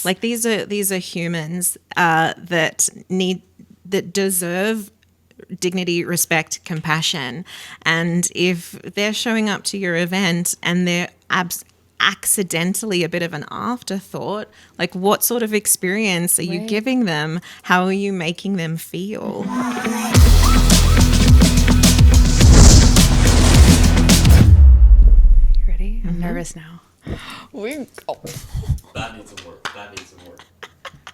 Like these are humans that deserve dignity, respect, compassion. And if they're showing up to your event and they're accidentally a bit of an afterthought, like what sort of experience are you giving them? How are you making them feel? You ready? I'm nervous now. That needs some work.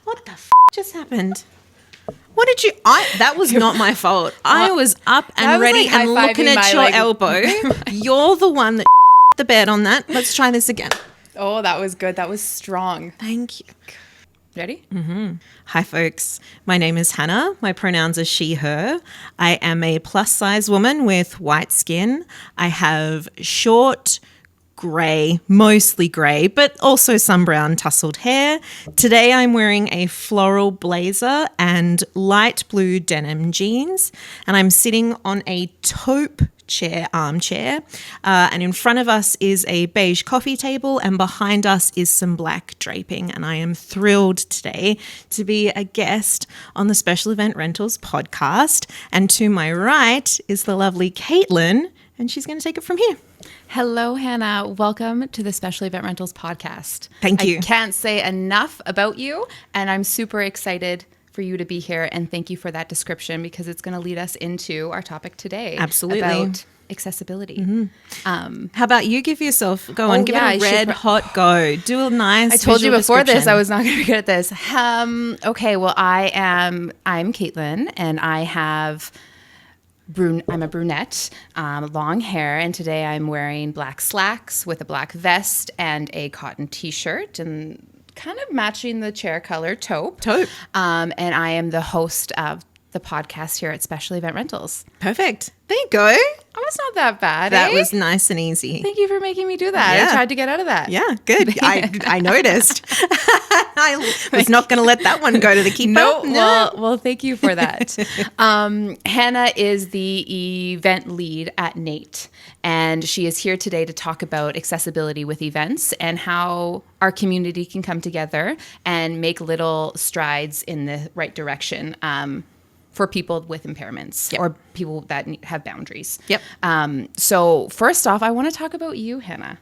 What the just happened? What did you? That was not my fault. I was up and ready and looking at your elbow. You're the one that the bed on that. Let's try this again. Oh, that was good. That was strong. Thank you. Ready? Mm-hmm. Hi, folks. My name is Hannah. My pronouns are she, her. I am a plus-size woman with white skin. I have short, grey, mostly grey, but also some brown tousled hair. Today I'm wearing a floral blazer and light blue denim jeans, and I'm sitting on a taupe armchair, and in front of us is a beige coffee table, and behind us is some black draping, and I am thrilled today to be a guest on the Special Event Rentals podcast. And to my right is the lovely Kaitlyn, and she's going to take it from here. Hello, Hannah. Welcome to the Special Event Rentals podcast. Thank you. I can't say enough about you, and I'm super excited for you to be here, and thank you for that description because it's going to lead us into our topic today. Absolutely. About accessibility. Mm-hmm. How about you give yourself, give it a red hot go. Do a nice I told you before this I was not going to be good at this. Okay, well, I'm Kaitlyn, and I'm a brunette, long hair, and today I'm wearing black slacks with a black vest and a cotton t-shirt, and kind of matching the chair color, taupe. And I am the host of the podcast here at Special Event Rentals. Perfect. There you go. Oh, it's not that bad. That was nice and easy. Thank you for making me do that. Yeah. I tried to get out of that. Yeah, good. I noticed. I was not going to let that one go to the keeper. No. Well, thank you for that. Hannah is the event lead at NAIT, and she is here today to talk about accessibility with events and how our community can come together and make little strides in the right direction for people with impairments or people that have boundaries. Yep. So first off, I want to talk about you, Hannah.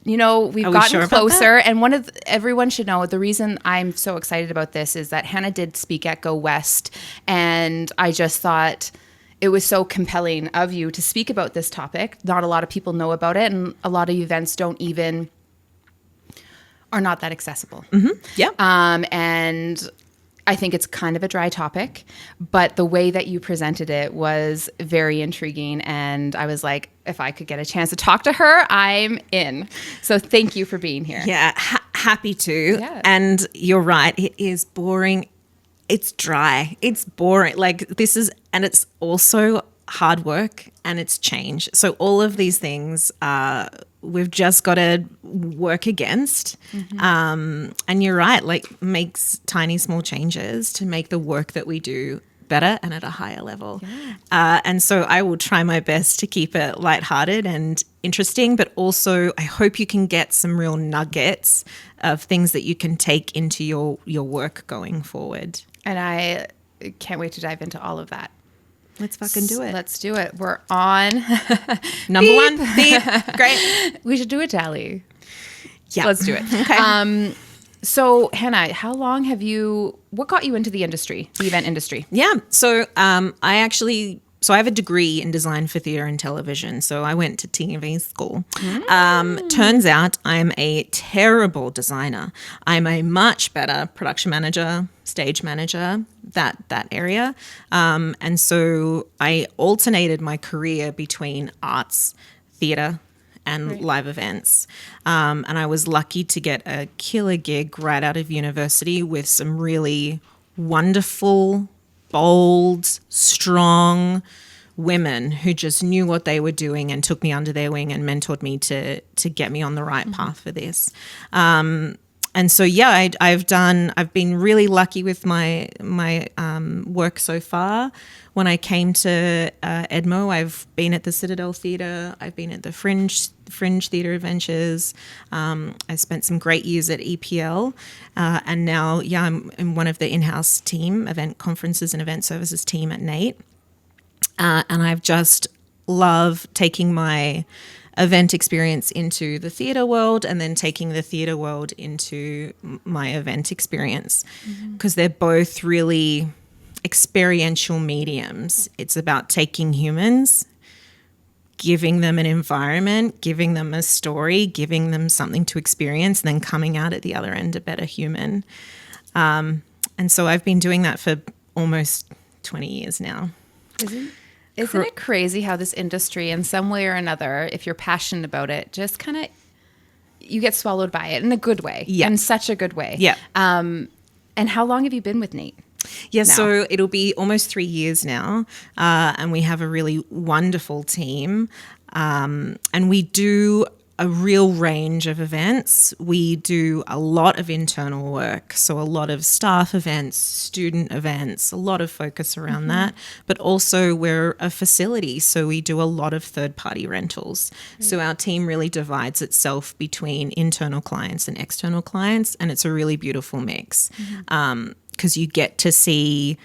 We've gotten closer, and everyone should know the reason I'm so excited about this is that Hannah did speak at Go West, and I just thought it was so compelling of you to speak about this topic. Not a lot of people know about it, and a lot of events are not that accessible. Mm-hmm. Yeah. And I think it's kind of a dry topic, but the way that you presented it was very intriguing. And I was like, if I could get a chance to talk to her, I'm in. So thank you for being here. Yeah, happy to. Yeah. And you're right. It is boring. It's dry. It's boring. And it's also hard work and it's change. So all of these things we've just got to work against. Mm-hmm. And you're right, makes tiny small changes to make the work that we do better and at a higher level. Yeah. And so I will try my best to keep it lighthearted and interesting, but also I hope you can get some real nuggets of things that you can take into your work going forward. And I can't wait to dive into all of that. Let's fucking do it. Let's do it. We're on. Number one. Beep. Great. We should do a tally. Yeah. Let's do it. Okay. So Hannah, what got you into the event industry? Yeah. So I have a degree in design for theatre and television. So I went to TV school. Turns out I'm a terrible designer. I'm a much better production manager, stage manager, that area. And so I alternated my career between arts, theatre, and live events. And I was lucky to get a killer gig right out of university with some really wonderful, bold, strong women who just knew what they were doing and took me under their wing and mentored me to get me on the right path for this. and so yeah, I've been really lucky with my work so far. When I came to Edmo, I've been at the Citadel Theatre, I've been at the Fringe Theatre Adventures. I spent some great years at EPL, and now I'm in one of the in-house team, event conferences and event services team at NAIT, and I've just love taking my event experience into the theatre world and then taking the theatre world into my event experience, because they're both really experiential mediums. It's about taking humans, giving them an environment, giving them a story, giving them something to experience, and then coming out at the other end a better human. And so I've been doing that for almost 20 years now. Isn't it crazy how this industry, in some way or another, if you're passionate about it, just kind of, you get swallowed by it in a good way, in such a good way. Yeah. And how long have you been with NAIT? Yeah, so it'll be almost 3 years now, and we have a really wonderful team, and we do a real range of events. We do a lot of internal work, so a lot of staff events, student events, a lot of focus around that, but also we're a facility, so we do a lot of third-party rentals. So our team really divides itself between internal clients and external clients, and it's a really beautiful mix. Because you get to see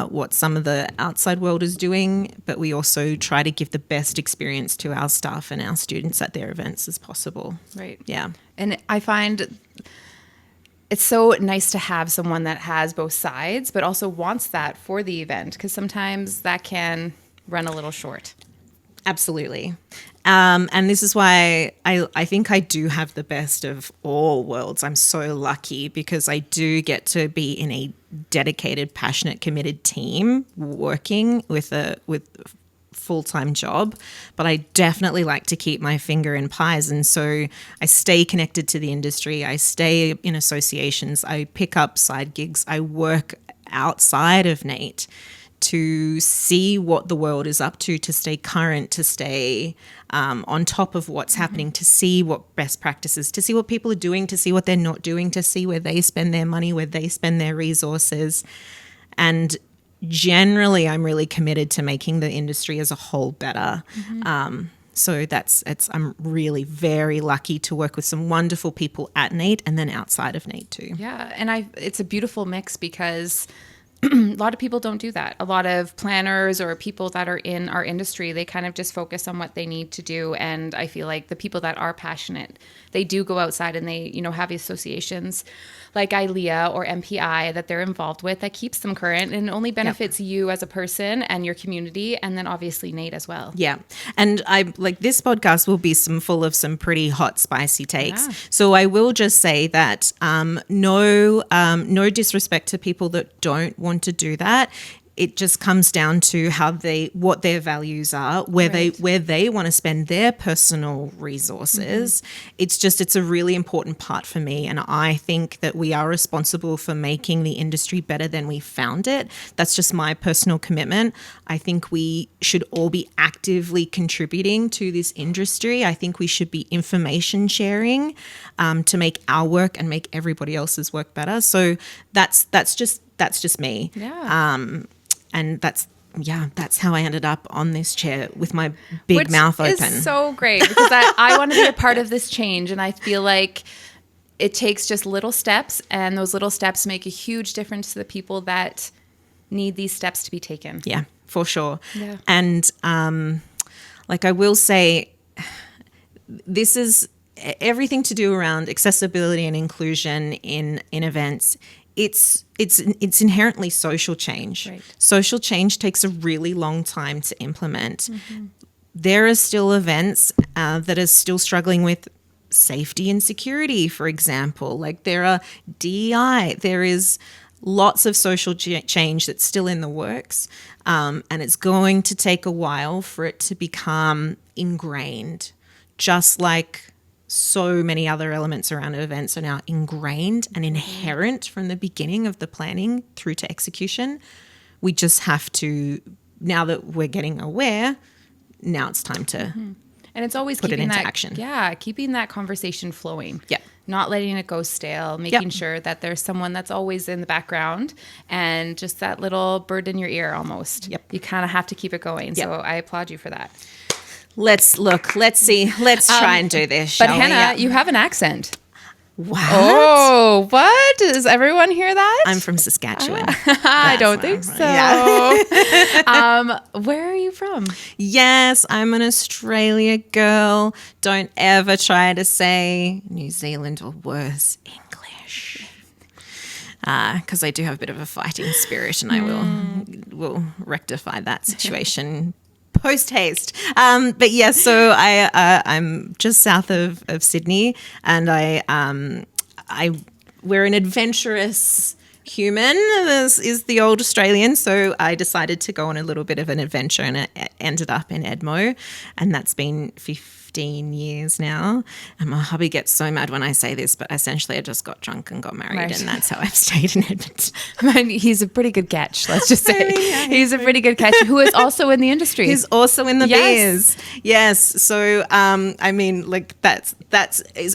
what some of the outside world is doing, but we also try to give the best experience to our staff and our students at their events as possible. Right. Yeah. And I find it's so nice to have someone that has both sides, but also wants that for the event, because sometimes that can run a little short. Absolutely. And this is why I think I do have the best of all worlds. I'm so lucky because I do get to be in a dedicated, passionate, committed team working with a full-time job, but I definitely like to keep my finger in pies. And so I stay connected to the industry. I stay in associations. I pick up side gigs. I work outside of NAIT to see what the world is up to stay current, to stay on top of what's happening, to see what best practices, to see what people are doing, to see what they're not doing, to see where they spend their money, where they spend their resources. And generally, I'm really committed to making the industry as a whole better. So I'm really very lucky to work with some wonderful people at NAIT and then outside of NAIT too. Yeah, and it's a beautiful mix because a lot of people don't do that. A lot of planners or people that are in our industry, they kind of just focus on what they need to do. And I feel like the people that are passionate, they do go outside and they, have associations like ILEA or MPI that they're involved with that keeps them current and only benefits you as a person and your community, and then obviously NAIT as well. Yeah. And this podcast will be full of some pretty hot, spicy takes. Yeah. So I will just say that no disrespect to people that don't want to do that. It just comes down to what their values are, where they want to spend their personal resources. It's a really important part for me. And I think that we are responsible for making the industry better than we found it. That's just my personal commitment. I think we should all be actively contributing to this industry. I think we should be information sharing to make our work and make everybody else's work better. So that's just me. Yeah. And that's how I ended up on this chair with my big mouth open. Which is so great because I want to be a part of this change. And I feel like it takes just little steps, and those little steps make a huge difference to the people that need these steps to be taken. Yeah, for sure. Yeah. And I will say, this is everything to do around accessibility and inclusion in events. It's inherently social change. Right. Social change takes a really long time to implement. There are still events that are still struggling with safety and security, for example. There are DEI. There is lots of social change that's still in the works, and it's going to take a while for it to become ingrained, just like so many other elements around events are now ingrained and inherent from the beginning of the planning through to execution. We just have to, now that we're getting aware, now it's time to and it's always put keeping it into that action. Yeah, keeping that conversation flowing. Yeah. not letting it go stale, making sure that there's someone that's always in the background and just that little bird in your ear almost. Yep. You kind of have to keep it going. Yep. So I applaud you for that. Let's see. Let's try and do this, shall But we? Hannah, you have an accent. What? Oh, what? Does everyone hear that? I'm from Saskatchewan. I don't think so. Yeah. Where are you from? Yes, I'm an Australia girl. Don't ever try to say New Zealand or worse, English. Because I do have a bit of a fighting spirit, and I will rectify that situation post haste. But yeah, so I'm just south of Sydney, and we're an adventurous human, this is the old Australian. So I decided to go on a little bit of an adventure, and I ended up in Edmo, and that's been 15 years now. And my hubby gets so mad when I say this, but essentially I just got drunk and got married, and that's how I've stayed in Edmonton. I mean, he's a pretty good catch, let's just say. He's a pretty good catch who is also in the industry. He's also in the biz. Yes. So, I mean, like that's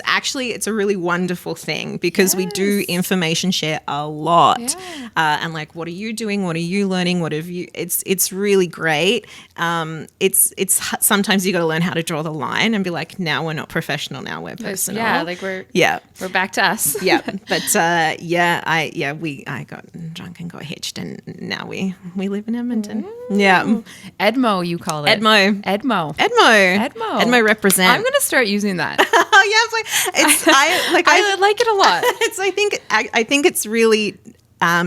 actually, it's a really wonderful thing, because we do information share a lot. Yeah. And like, what are you doing? What are you learning? What have you, it's really great. It's sometimes you got to learn how to draw the line and be like, now we're not professional, now we're personal. Yeah. Like we're back to us. Yeah. But, I got drunk and got hitched, and now we live in Edmonton. Ooh. Yeah. Edmo, you call it. Edmo represent. I'm going to start using that. I like it a lot. I think it's really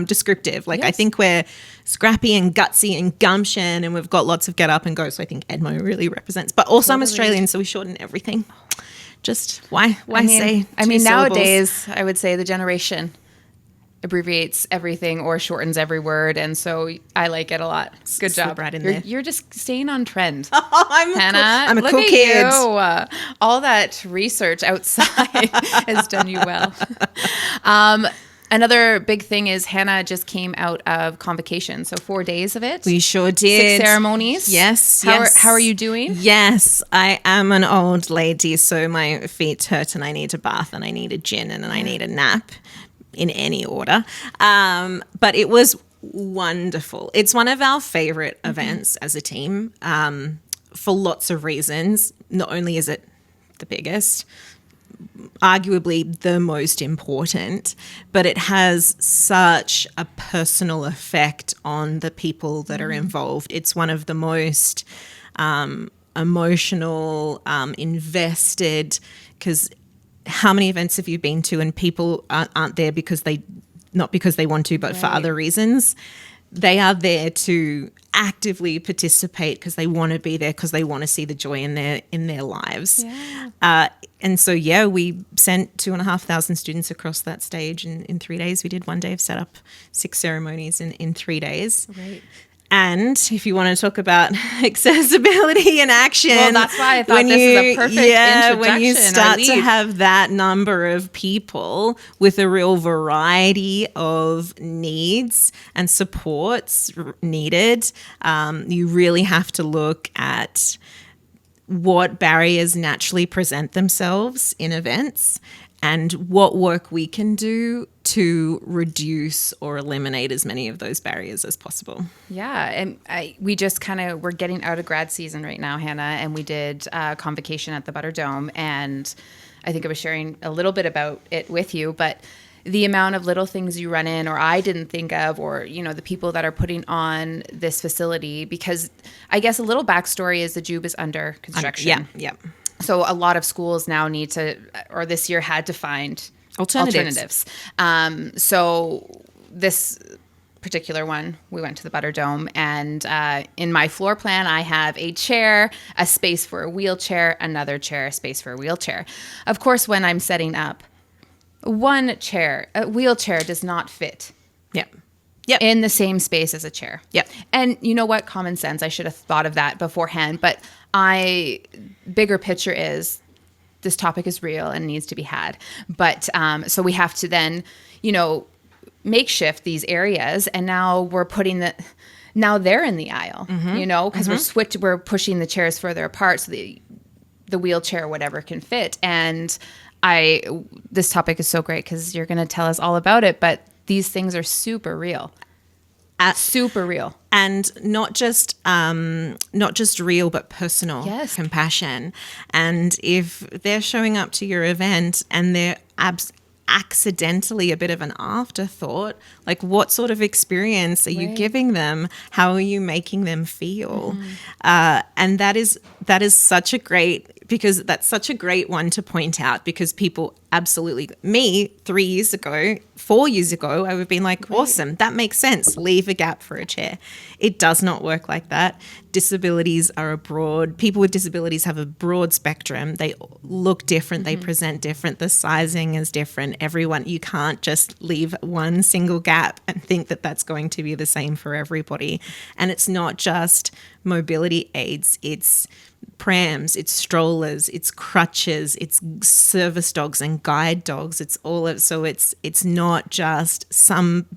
descriptive. Like, I think we're scrappy and gutsy and gumption, and we've got lots of get up and go. So I think Edmo really represents. But also I'm Australian, so we shorten everything. Just why say? I mean, syllables? nowadays I would say the generation abbreviates everything or shortens every word, and so I like it a lot. Good job. Right in there. You're just staying on trend. Hannah, I'm a cool kid. All that research outside has done you well. Another big thing is Hannah just came out of convocation, so 4 days of it. We sure did. 6 ceremonies. Yes. How are you doing? Yes, I am an old lady, so my feet hurt, and I need a bath, and I need a gin, and I need a nap, in any order. But it was wonderful. It's one of our favorite events as a team, for lots of reasons. Not only is it the biggest, arguably the most important, but it has such a personal effect on the people that are involved. It's one of the most emotional, invested, because how many events have you been to and people aren't there not because they want to, but for other reasons? They are there to actively participate because they want to be there, because they want to see the joy in their lives. Yeah. And so, we sent 2,500 students across that stage in 3 days. We did 1 day of setup, 6 ceremonies in 3 days. Right. And if you want to talk about accessibility in action, well, that's why I thought this is a perfect introduction. When you start to have that number of people with a real variety of needs and supports needed, you really have to look at what barriers naturally present themselves in events and what work we can do to reduce or eliminate as many of those barriers as possible. Yeah, and we just we're getting out of grad season right now, Hannah, and we did convocation at the Butter Dome, and I think I was sharing a little bit about it with you, but the amount of little things you run in or I didn't think of, or, the people that are putting on this facility, because I guess a little backstory is the Jube is under construction. Yeah. So a lot of schools now need to, or this year had to find alternatives. So this particular one, we went to the Butter Dome, and in my floor plan, I have a chair, a space for a wheelchair, another chair, a space for a wheelchair. Of course, when I'm setting up, a wheelchair does not fit. Yep. In the same space as a chair. Yep. And you know what? Common sense. I should have thought of that beforehand. But bigger picture is this topic is real and needs to be had. But so we have to then, makeshift these areas. And now we're now they're in the aisle, because we're pushing the chairs further apart so the wheelchair or whatever can fit. And This topic is so great because you're going to tell us all about it, but these things are super real. Super real. And not just real, but personal. Yes. Compassion. And if they're showing up to your event and they're accidentally a bit of an afterthought, like what sort of experience are you giving them? How are you making them feel? And that's such a great one to point out, because people absolutely, me 3 years ago, 4 years ago, I would have been like, awesome, that makes sense. Leave a gap for a chair. It does not work like that. People with disabilities have a broad spectrum. They look different. They present different. The sizing is different. You can't just leave one single gap and think that that's going to be the same for everybody. And it's not just mobility aids. It's prams, it's strollers, it's crutches, it's service dogs and guide dogs. It's not just someone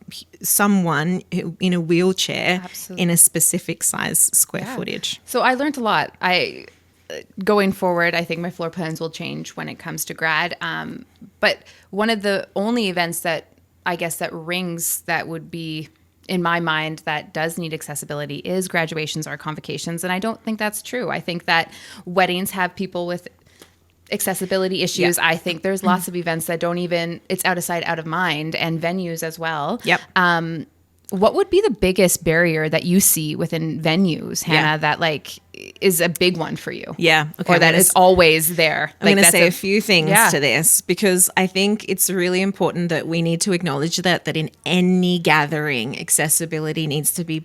in a wheelchair in a specific size square footage. So I learned a lot. Going forward, I think my floor plans will change when it comes to grad. But one of the only events that I guess that rings that would be in my mind that does need accessibility is graduations or convocations. And I don't think that's true. I think that weddings have people with accessibility issues. I think there's lots of events that it's out of sight, out of mind, and venues as well. Yep. What would be the biggest barrier that you see within venues, Hannah, that is a big one for you? Yeah. Okay. Or that is always there? I'm going to say a few things to this, because I think it's really important that we need to acknowledge that in any gathering, accessibility needs to be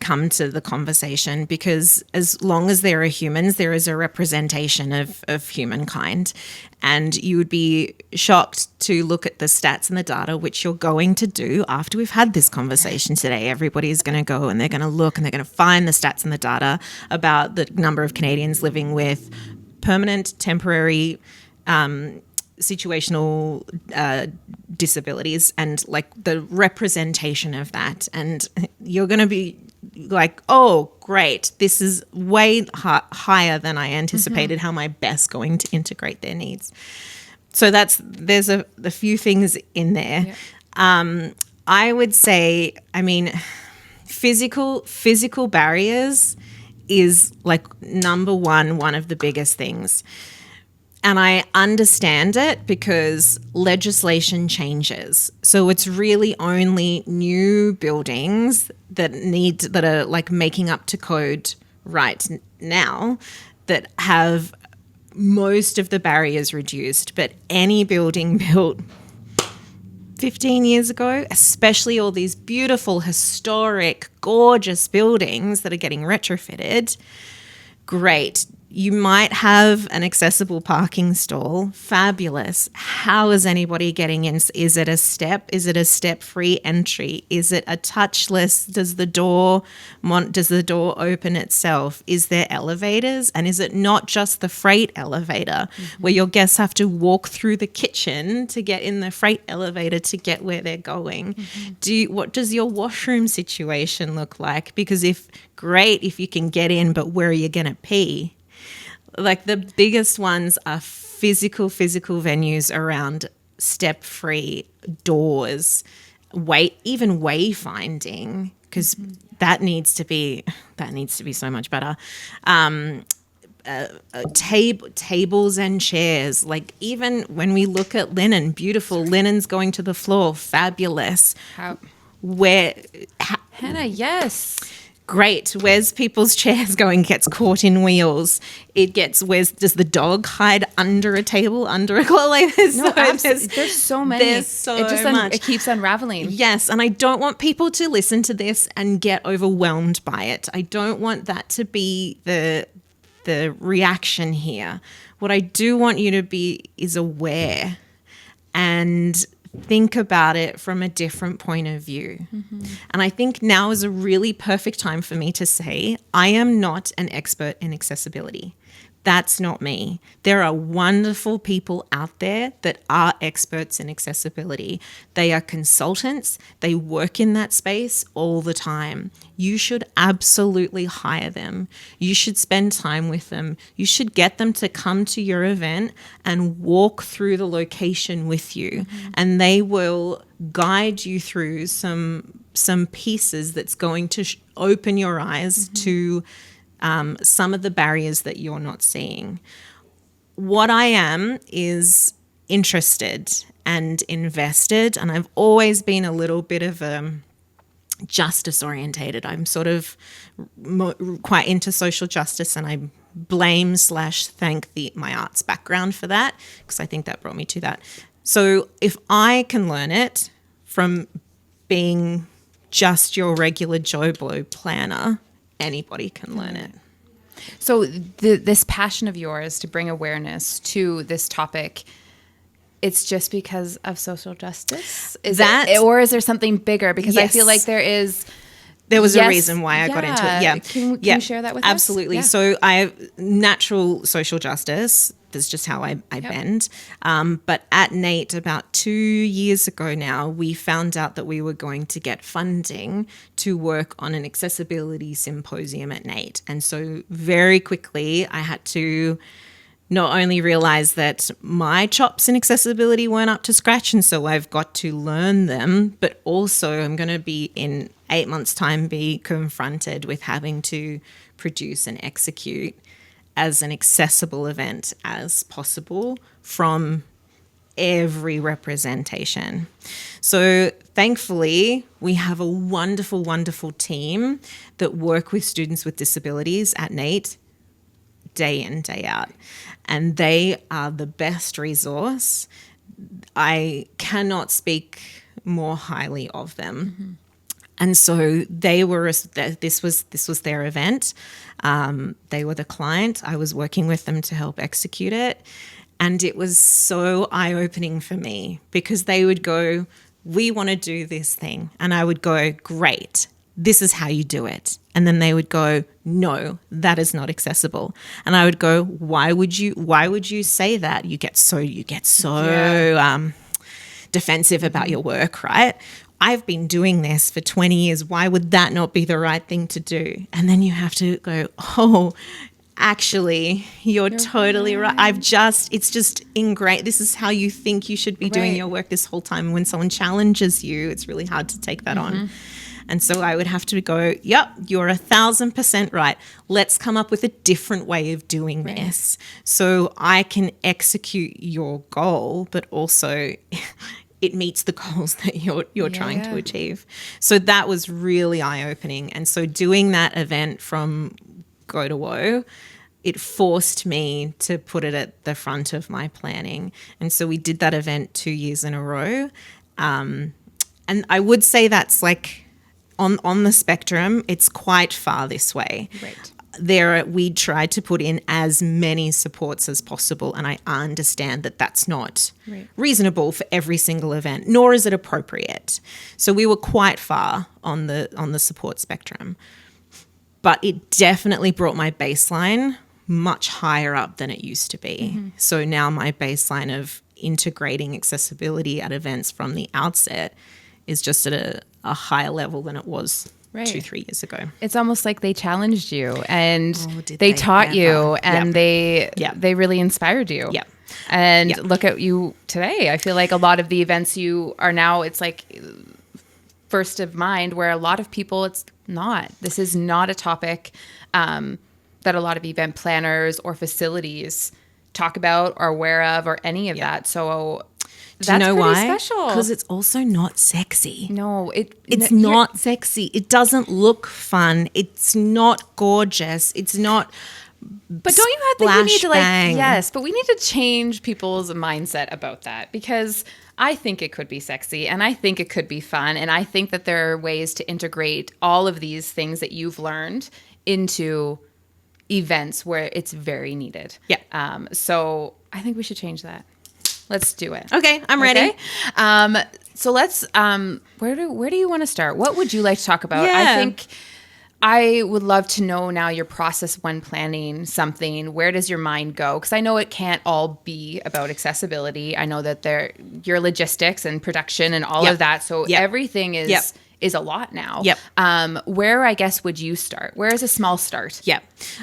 come to the conversation, because as long as there are humans, there is a representation of humankind. And you would be shocked to look at the stats and the data, which you're going to do after we've had this conversation today. Everybody's going to go and they're going to look and they're going to find the stats and the data about the number of Canadians living with permanent, temporary, situational disabilities, and the representation of that. And you're going to be like, oh, great, this is way higher than I anticipated. How am I best going to integrate their needs? So there's a few things in there. Yeah. I would say, physical barriers is number one of the biggest things. And I understand it because legislation changes. So it's really only new buildings that are making up to code right now that have most of the barriers reduced. But any building built 15 years ago, especially all these beautiful, historic, gorgeous buildings that are getting retrofitted, great. You might have an accessible parking stall. Fabulous. How is anybody getting in? Is it a step? Is it a step-free entry? Is it a touchless? Does the door open itself? Is there elevators? And is it not just the freight elevator where your guests have to walk through the kitchen to get in the freight elevator to get where they're going? What does your washroom situation look like? Because if you can get in, but where are you going to pee? The biggest ones are physical venues around step-free doors, even wayfinding, because that needs to be so much better. Tables and chairs, even when we look at linen, beautiful linens going to the floor, fabulous. Hannah, yes. Great. Where's people's chairs going? Gets caught in wheels. Does the dog hide under a table, under a cloth? There's so many. There's so much. It keeps unraveling. Yes, and I don't want people to listen to this and get overwhelmed by it. I don't want that to be the reaction here. What I do want you to be is aware and think about it from a different point of view. And I think now is a really perfect time for me to say I am not an expert in accessibility, That's not me. There are wonderful people out there that are experts in accessibility. They are consultants. They work in that space all the time. You should absolutely hire them. You should spend time with them. You should get them to come to your event and walk through the location with you. And they will guide you through some pieces that's going to open your eyes to some of the barriers that you're not seeing. What I am is interested and invested, and I've always been a little bit of justice orientated. I'm sort of quite into social justice, and I blame/thank my arts background for that, because I think that brought me to that. So if I can learn it from being just your regular Joe Blow planner, anybody can learn it. So this passion of yours to bring awareness to this topic, it's just because of social justice? Is there something bigger? Because I feel like there was a reason why I got into it. Yeah. Can you share that with us? Absolutely. So I have natural social justice. That's just how I bend. But at NAIT about 2 years ago now, we found out that we were going to get funding to work on an accessibility symposium at NAIT. And so very quickly I had to not only realize that my chops in accessibility weren't up to scratch, and so I've got to learn them, but also I'm going to be in 8 months' time be confronted with having to produce and execute as an accessible event as possible from every representation. So thankfully, we have a wonderful, wonderful team that work with students with disabilities at NAIT day in, day out. And they are the best resource. I cannot speak more highly of them. And so this was their event. They were the client. I was working with them to help execute it. And it was so eye-opening for me, because they would go, we want to do this thing. And I would go, great, this is how you do it. And then they would go, no, that is not accessible. And I would go, why would you say that? You get so defensive about your work, right? I've been doing this for 20 years. Why would that not be the right thing to do? And then you have to go, oh, actually, you're totally right. It's just ingrained. This is how you think you should be doing your work this whole time. When someone challenges you, it's really hard to take that on. And so I would have to go, yep, you're 1,000% right. Let's come up with a different way of doing this so I can execute your goal, but also it meets the goals that you're trying to achieve. So that was really eye-opening. And so doing that event from go to woe, it forced me to put it at the front of my planning. And so we did that event 2 years in a row. And I would say that's like on the spectrum, it's quite far this way. Right. We tried to put in as many supports as possible, and I understand that that's not reasonable for every single event, nor is it appropriate. So we were quite far on the support spectrum, but it definitely brought my baseline much higher up than it used to be. So now my baseline of integrating accessibility at events from the outset is just at a higher level than it was 2-3 years ago. It's almost like they challenged you and they taught you and they really inspired you. Yeah. And look at you today. I feel like a lot of the events you are now, it's like first of mind, where a lot of people, it's not. This is not a topic that a lot of event planners or facilities talk about or aware of or any of that. So do you know why? Special. Because it's also not sexy. No, it's not sexy. It doesn't look fun. It's not gorgeous. It's not. But don't you think we need to yes, but we need to change people's mindset about that, because I think it could be sexy and I think it could be fun, and I think that there are ways to integrate all of these things that you've learned into events where it's very needed. Yeah. So I think we should change that. Let's do it. Okay, I'm ready. So let's. Where do you want to start? What would you like to talk about? Yeah. I would love to know now your process when planning something. Where does your mind go? Because I know it can't all be about accessibility. I know that your logistics and production and all of that. So everything is a lot now. Where, I guess, would you start? Where is a small start?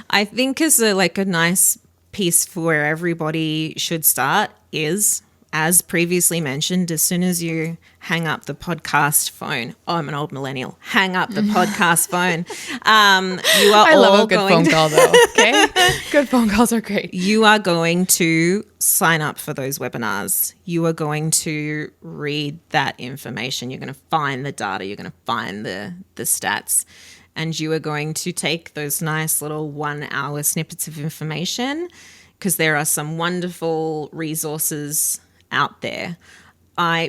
I think as a nice piece for where everybody should start is, as previously mentioned, as soon as you hang up the podcast phone, I'm an old millennial, hang up the podcast phone. I love a good phone call though, okay? Good phone calls are great. You are going to sign up for those webinars. You are going to read that information. You're going to find the data. You're going to find the stats. And you are going to take those nice little 1 hour snippets of information, because there are some wonderful resources out there.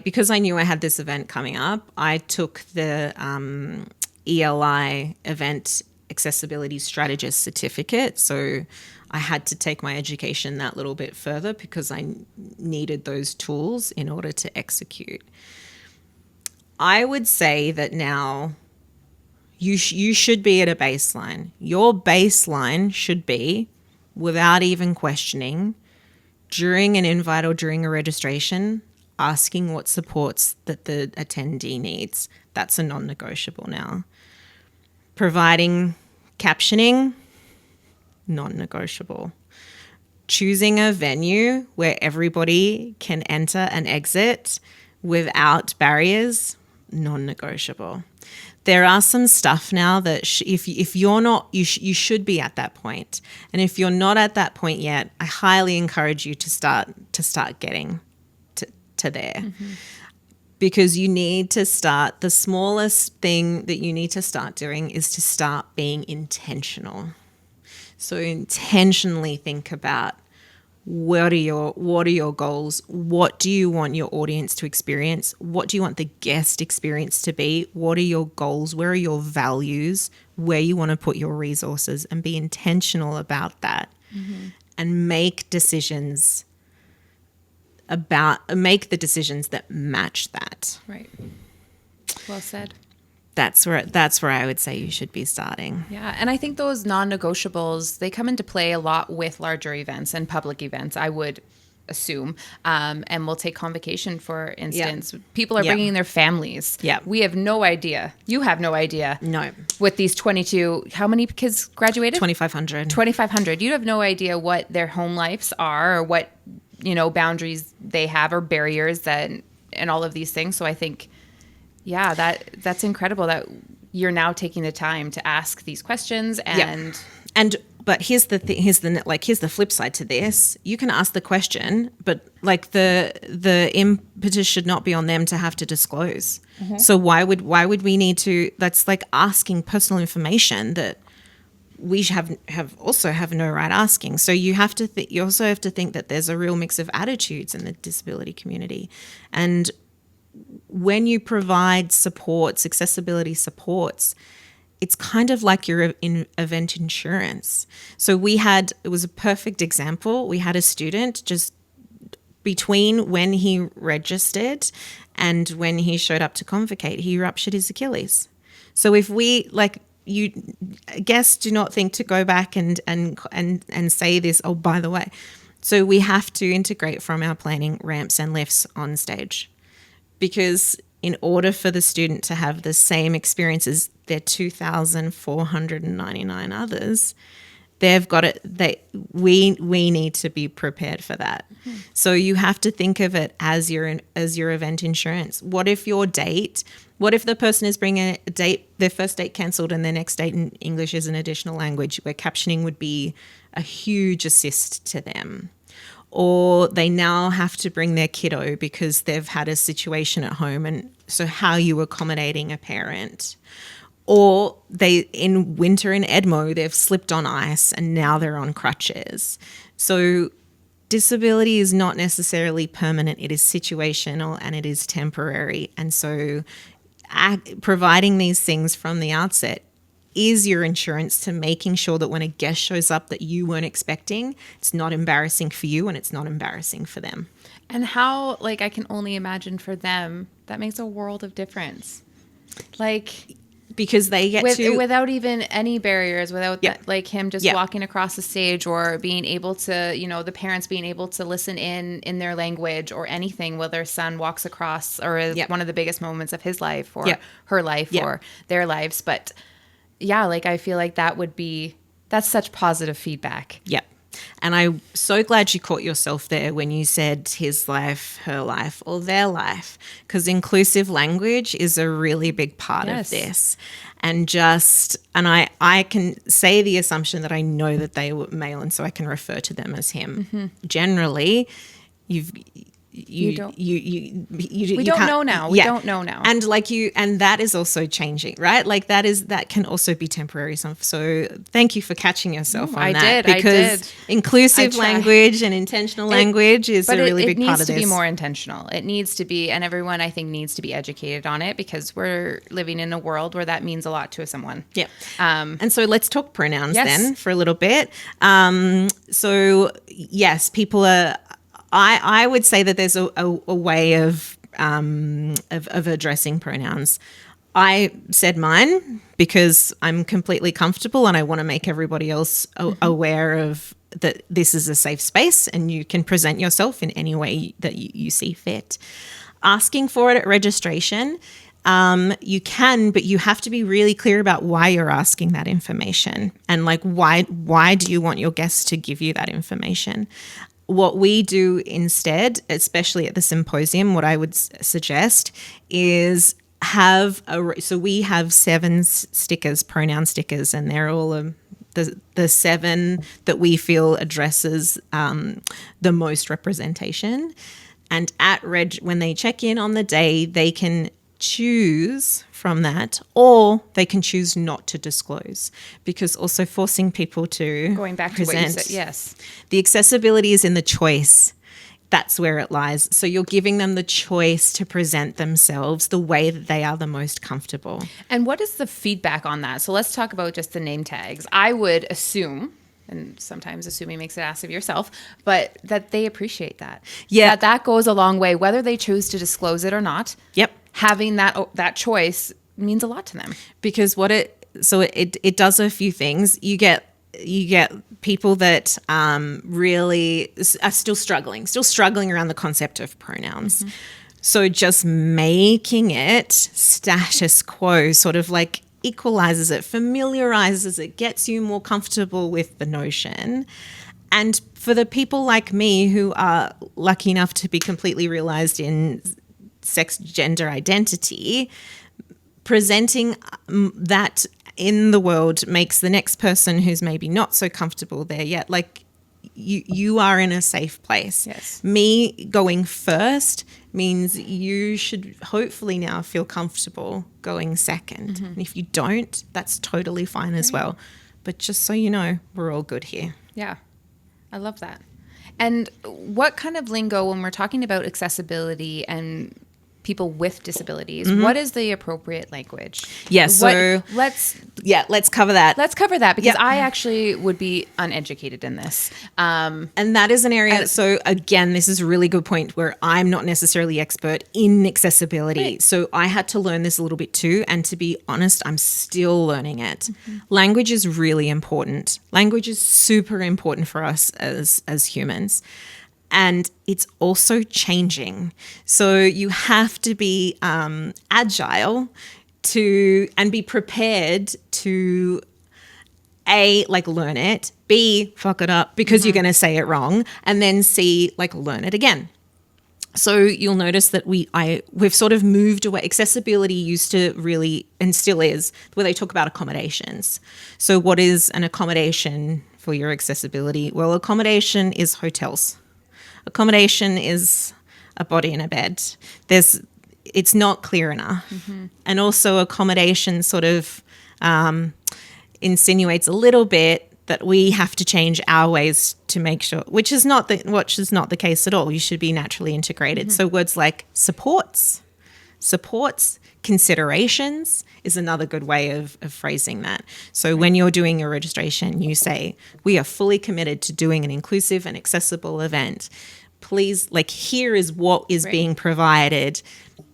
Because I knew I had this event coming up, I took the ELI event accessibility strategist certificate. So I had to take my education that little bit further because I needed those tools in order to execute. I would say that now you should be at a baseline. Your baseline should be, without even questioning, during an invite or during a registration, asking what supports that the attendee needs. That's a non-negotiable now. Providing captioning, non-negotiable. Choosing a venue where everybody can enter and exit without barriers, non-negotiable. There are some stuff now that if you're not, you should be at that point. And if you're not at that point yet, I highly encourage you to start getting to there. Because you need to start, the smallest thing that you need to start doing is to start being intentional. So intentionally think about, what are your goals? What do you want your audience to experience? What do you want the guest experience to be? What are your goals? Where are your values? Where you want to put your resources, and be intentional about that. And make the decisions that match that. Right. Well said. That's where I would say you should be starting. Yeah, and I think those non-negotiables, they come into play a lot with larger events and public events, I would assume. And we'll take convocation, for instance. People are bringing their families. We have no idea. You have no idea. No. With these 22, how many kids graduated? 2,500. 2,500. You have no idea what their home lives are, or what, boundaries they have, or barriers and all of these things. So I think, that's incredible that you're now taking the time to ask these questions. But here's the flip side to this. You can ask the question, but the impetus should not be on them to have to disclose. So why would we need to? That's like asking personal information that we have no right asking. So you have to you also have to think that there's a real mix of attitudes in the disability community. And when you provide supports, accessibility supports, it's kind of like your event insurance. So it was a perfect example. We had a student just between when he registered and when he showed up to convocate, he ruptured his Achilles. So if guests do not think to go back and say this, oh, by the way. So we have to integrate from our planning ramps and lifts on stage. Because in order for the student to have the same experience as their 2,499 others, they've got it. We need to be prepared for that. So you have to think of it as your event insurance. What if the person is bringing their first date cancelled and their next date in English is an additional language, where captioning would be a huge assist to them. Or they now have to bring their kiddo because they've had a situation at home, and so how are you accommodating a parent? Or in winter in Edmo, they've slipped on ice and now they're on crutches. So disability is not necessarily permanent. It is situational and it is temporary. And so providing these things from the outset is your insurance to making sure that when a guest shows up that you weren't expecting, it's not embarrassing for you and it's not embarrassing for them. And how, I can only imagine for them, that makes a world of difference. because they get without even any barriers, without Yep. like him just Yep. walking across the stage, or being able to, the parents being able to listen in their language or anything while their son walks across, or is Yep. one of the biggest moments of his life or Yep. her life Yep. or their lives. But yeah, like I feel like that's such positive feedback. Yep. And I'm so glad you caught yourself there when you said his life, her life, or their life, because inclusive language is a really big part Yes. of this. And I can say the assumption that I know that they were male, and so I can refer to them as him. Generally, we don't know now. We don't know now. And and that is also changing, right? Like that can also be temporary. So thank you for catching yourself on that. I Because did. inclusive language and intentional language is a really big part of this. It needs to be more intentional. It needs to be, and everyone I think needs to be educated on it, because we're living in a world where that means a lot to someone. Yeah. And so let's talk pronouns Yes. then for a little bit. So yes, people are. I would say that there's a way of addressing pronouns. I said mine because I'm completely comfortable, and I want to make everybody else aware of that this is a safe space and you can present yourself in any way that you see fit. Asking for it at registration, you can, but you have to be really clear about why you're asking that information, and like why do you want your guests to give you that information. What we do instead, especially at the symposium, what I would suggest is so we have 7 stickers, pronoun stickers, and they're all the 7 that we feel addresses the most representation. And when they check in on the day, they can choose from that, or they can choose not to disclose, because also forcing people to Going back present. to what you said, yes. The accessibility is in the choice. That's where it lies. So you're giving them the choice to present themselves the way that they are the most comfortable. And what is the feedback on that? So let's talk about just the name tags. I would assume, and sometimes assuming makes it ass of yourself, but that they appreciate that. Yeah. That goes a long way, whether they choose to disclose it or not. Yep. Having that choice means a lot to them. Because it does a few things. You get people that really are still struggling around the concept of pronouns. Mm-hmm. So just making it status quo sort of like equalizes it, familiarizes it, gets you more comfortable with the notion. And for the people like me who are lucky enough to be completely realized in sex, gender identity, presenting that in the world makes the next person who's maybe not so comfortable there yet, like you are in a safe place. Yes. Me going first means you should hopefully now feel comfortable going second. Mm-hmm. And if you don't, that's totally fine as well. But just so you know, we're all good here. Yeah, I love that. And what kind of lingo, when we're talking about accessibility and people with disabilities, mm-hmm. what is the appropriate language? Yeah, so let's cover that. Let's cover that, because I actually would be uneducated in this. And that is an area. So again, this is a really good point where I'm not necessarily expert in accessibility. Right. So I had to learn this a little bit too. And to be honest, I'm still learning it. Mm-hmm. Language is really important. Language is super important for us as humans. And it's also changing. So you have to be agile and be prepared to A, like learn it, B, fuck it up because mm-hmm. you're going to say it wrong, and then C, like learn it again. So you'll notice that we've sort of moved away. Accessibility used to really, and still is, where they talk about accommodations. So what is an accommodation for your accessibility? Well, accommodation is hotels. Accommodation is a body in a bed. It's not clear enough. Mm-hmm. And also accommodation sort of insinuates a little bit that we have to change our ways to make sure, which is not the case at all. You should be naturally integrated. Mm-hmm. So words like supports, considerations is another good way of phrasing that. So when you're doing your registration, you say, we are fully committed to doing an inclusive and accessible event. please, like, here is what is being provided.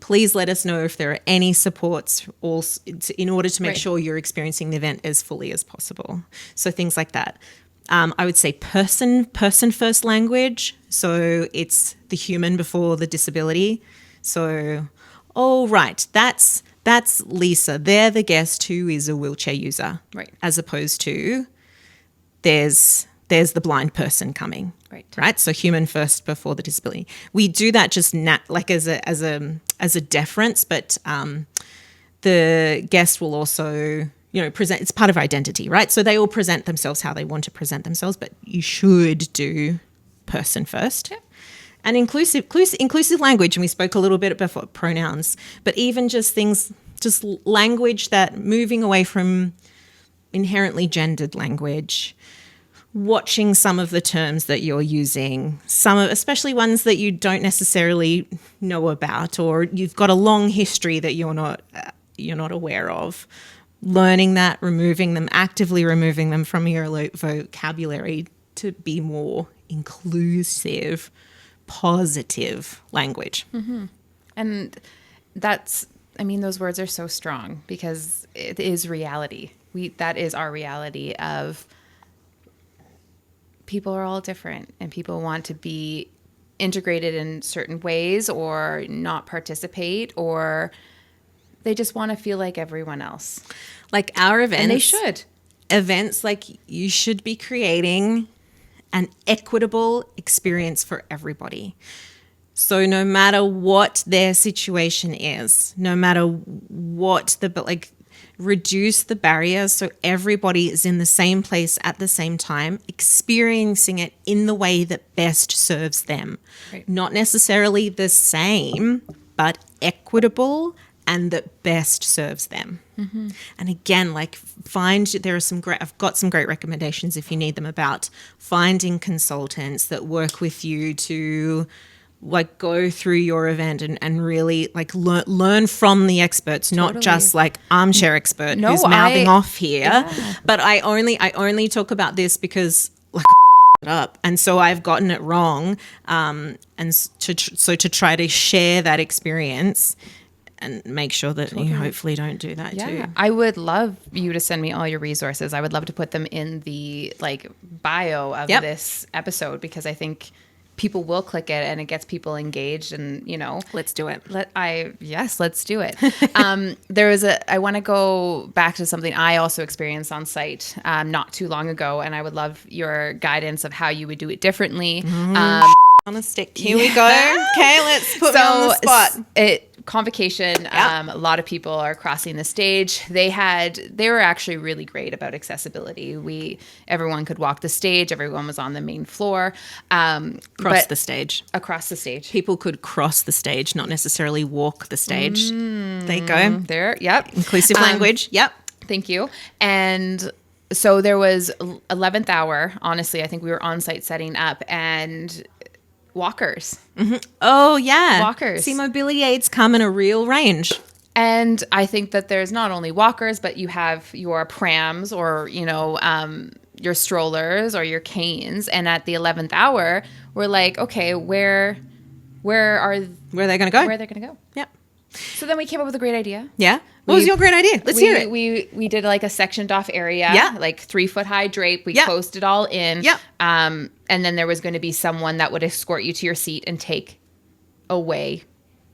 Please let us know if there are any supports also in order to make sure you're experiencing the event as fully as possible. So things like that. I would say person first language. So it's the human before the disability. So, right, that's Lisa. They're the guest who is a wheelchair user. Right. As opposed to there's the blind person coming. Right. So human first before the disability. We do that just like as a deference, but the guest will also, present. It's part of identity, right? So they all present themselves how they want to present themselves, but you should do person first. Yep. And inclusive language, and we spoke a little bit before pronouns, but even just things, just language that moving away from inherently gendered language, watching some of the terms that you're using, especially ones that you don't necessarily know about, or you've got a long history that you're not aware of. Learning that, actively removing them from your vocabulary to be more inclusive, positive language. Mm-hmm. And those words are so strong because it is reality. That is our reality of people are all different and people want to be integrated in certain ways or not participate, or they just want to feel like everyone else. Like our events. And they should. Events, like, you should be creating an equitable experience for everybody. So no matter what their situation is, no matter what reduce the barriers so everybody is in the same place at the same time, experiencing it in the way that best serves them. Right. Not necessarily the same, but equitable and that best serves them. Mm-hmm. And again, I've got some great recommendations if you need them about finding consultants that work with you to go through your event and really learn from the experts, not just armchair expert who's mouthing off here. Yeah. But I only talk about this because it up, and so I've gotten it wrong. And to try to share that experience and make sure that you hopefully don't do that too. I would love you to send me all your resources. I would love to put them in the bio of this episode, because I think people will click it and it gets people engaged, and let's do it. Let's do it. I want to go back to something I also experienced on site not too long ago, and I would love your guidance of how you would do it differently. On a stick. Here we go. Okay, let's put me on the spot. Convocation. A lot of people are crossing the stage. They were actually really great about accessibility. Everyone could walk the stage. Everyone was on the main floor. Across the stage. People could cross the stage, not necessarily walk the stage. There you go. There. Yep. Inclusive language. Yep. Thank you. And so there was 11th hour. Honestly, I think we were on site setting up, and walkers. Mm-hmm. Oh, yeah. Walkers. See, mobility aids come in a real range. And I think that there's not only walkers, but you have your prams or, your strollers or your canes. And at the 11th hour, we're like, okay, where are they going to go? Where are they going to go? Yep. So then we came up with a great idea. Yeah. What was your great idea? Let's hear it. We did a sectioned off area, 3-foot high drape. We closed it all in. Yep. And then there was going to be someone that would escort you to your seat and take away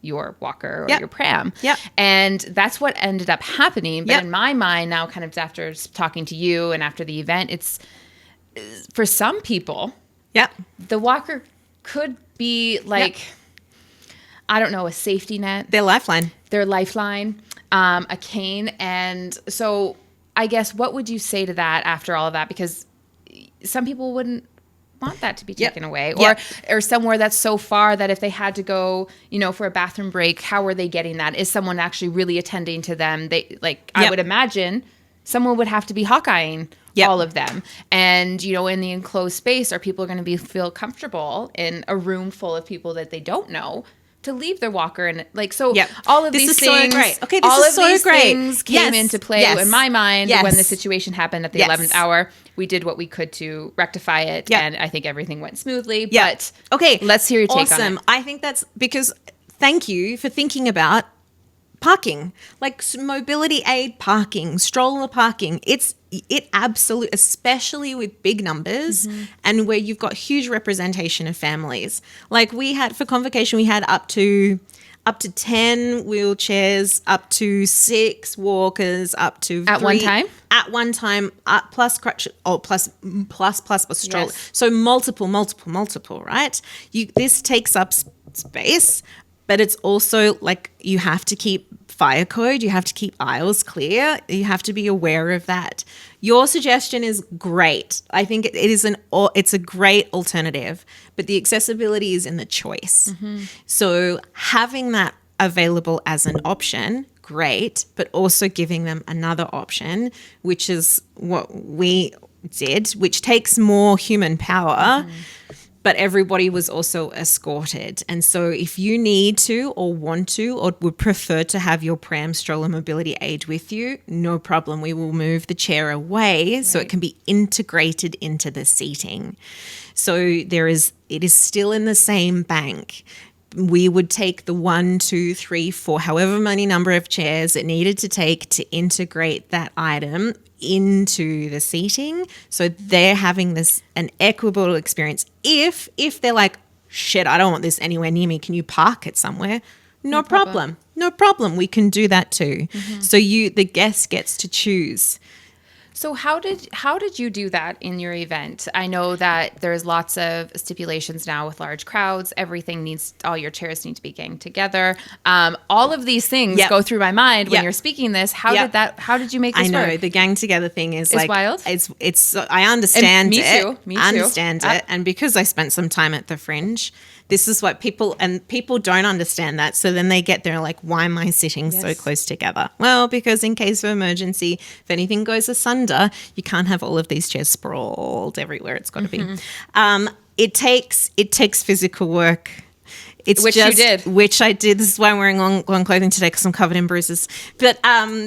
your walker or your pram. Yep. And that's what ended up happening. But in my mind now, kind of after talking to you and after the event, it's for some people, the walker could be I don't know, a safety net. Their lifeline. A cane. And so I guess what would you say to that after all of that? Because some people wouldn't want that to be taken away, or somewhere that's so far that if they had to go, for a bathroom break, how are they getting that? Is someone actually really attending to them? I would imagine someone would have to be Hawkeyeing all of them. And, in the enclosed space, are people going to feel comfortable in a room full of people that they don't know to leave their walker, and like, so Yep. all of This these is so things, great. Okay, this all is of so these great. things came Yes. into play Yes. in my mind Yes. when the situation happened at the Yes. 11th hour. We did what we could to rectify it, Yep. and I think everything went smoothly. Yeah. But okay, let's hear your take awesome. on it. I think that's because thank you for thinking about parking, like mobility aid parking, stroller parking. It absolutely, especially with big numbers and where you've got huge representation of families. Like we had for convocation, we had up to 10 wheelchairs, up to 6 walkers, up to At one time? At one time, plus crutch, plus a stroller. Yes. So multiple, right? This takes up space, but it's also like you have to keep fire code, you have to keep aisles clear, you have to be aware of that. Your suggestion is great. I think it's a great alternative, but the accessibility is in the choice. So having that available as an option, great, but also giving them another option, which is what we did, which takes more human power. But everybody was also escorted. And so if you need to or want to or would prefer to have your pram, stroller, mobility aid with you, no problem. We will move the chair away so it can be integrated into the seating. So it is still in the same bank. We would take the 1, 2, 3, 4, however many number of chairs it needed to take to integrate that item into the seating. So they're having an equitable experience. If they're like, shit, I don't want this anywhere near me. Can you park it somewhere? No problem. No problem. We can do that too. So the guest gets to choose. So how did you do that in your event? I know that there's lots of stipulations now with large crowds. All your chairs need to be ganged together. All of these things go through my mind when you're speaking this. How did you make this work? I know the gang together thing is like wild. It's I understand Me it. too. I understand it. And because I spent some time at the Fringe, this is what people don't understand that. So then they get there like, why am I sitting so close together? Well, because in case of emergency, if anything goes asunder, you can't have all of these chairs sprawled everywhere. It's got to be. It takes physical work. Which you did. Which I did. This is why I'm wearing long clothing today, because I'm covered in bruises. But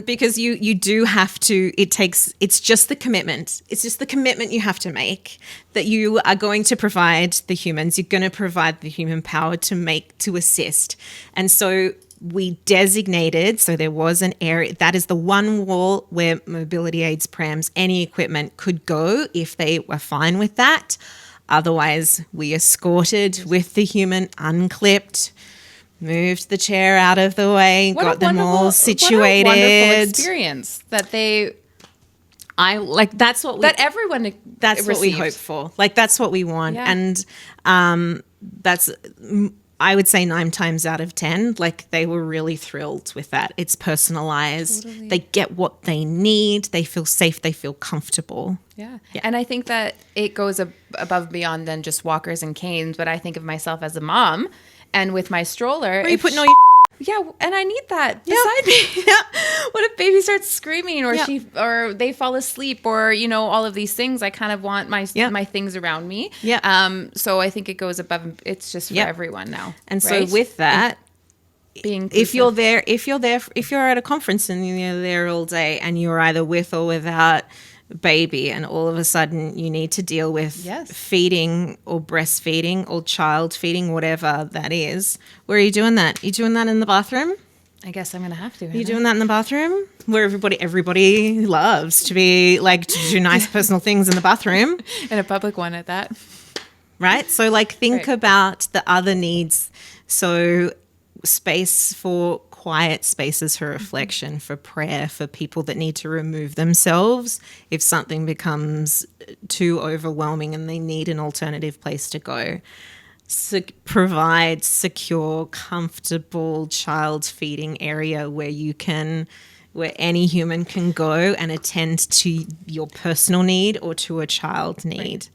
because you do have to, it's just the commitment. It's just the commitment you have to make that you are going to provide the humans. You're going to provide the human power to assist. And so we designated, so there was an area, that is the one wall where mobility aids, prams, any equipment could go if they were fine with that. Otherwise, we escorted with the human, unclipped, moved the chair out of the way, got them all situated. What a wonderful experience that that's what we hope for. Like that's what we want, and that's. I would say 9 times out of 10, like they were really thrilled with that. It's personalized. Totally. They get what they need. They feel safe. They feel comfortable. Yeah. And I think that it goes above and beyond than just walkers and canes. But I think of myself as a mom, and with my stroller. Where are you putting all your Yeah, and I need that beside me. What if baby starts screaming or they fall asleep or, all of these things? I kind of want my things around me. Yeah. So I think it goes above. It's just for everyone now. And so with that, if you're at a conference and you're there all day and you're either with or without baby and all of a sudden you need to deal with feeding or breastfeeding or child feeding, whatever that is, where are you doing that? You doing that in the bathroom? I guess I'm going to have to. Are you doing that in the bathroom where everybody loves to be like to do nice personal things in the bathroom? In a public one at that. Right? So like think about the other needs. So space for quiet spaces for reflection, for prayer, for people that need to remove themselves if something becomes too overwhelming and they need an alternative place to go. So provide secure, comfortable child feeding area where any human can go and attend to your personal need or to a child need. Right.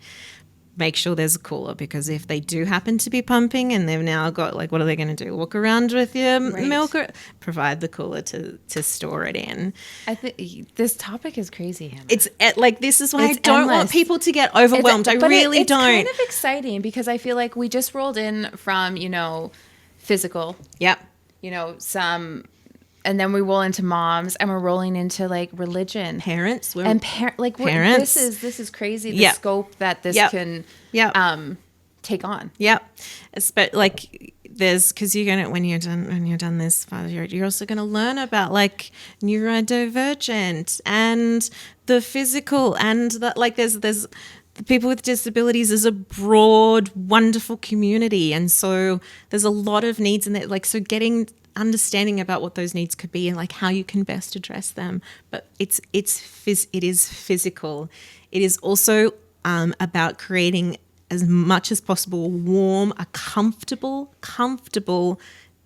Make sure there's a cooler, because if they do happen to be pumping and they've now got what are they going to do? Walk around with your milk? Provide the cooler to store it in. I think this topic is crazy, Hannah. It's this is why I don't want people to get overwhelmed. I really don't. It's kind of exciting because I feel like we just rolled in from, physical, Yep. some, and then we roll into moms, and we're rolling into like religion, Parents. Parents. This is crazy. The scope that this can take on. Yep. Like because you're gonna when you're done this, you're also gonna learn about like neurodivergent and the physical and that like there's the people with disabilities is a broad, wonderful community, and so there's a lot of needs in there. Like so, understanding about what those needs could be and like how you can best address them. But it is physical. It is also about creating as much as possible warm, a comfortable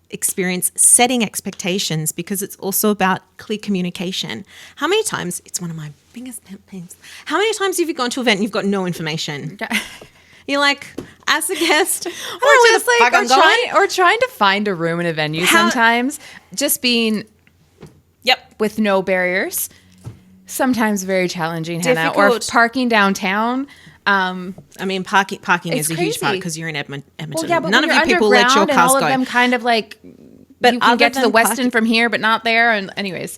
experience, setting expectations, because it's also about clear communication. How many times, it's one of my biggest pet peeves, how many times have you gone to an event and you've got no information? You're like, as a guest, or trying to find a room in a venue sometimes, just being with no barriers, sometimes very challenging, Hannah, or parking downtown. I mean, parking is a huge part because you're in Edmonton. Well, yeah, but none of you people let your cars all go. Of them kind of like, but you can get to the Weston from here, but not there. And anyways,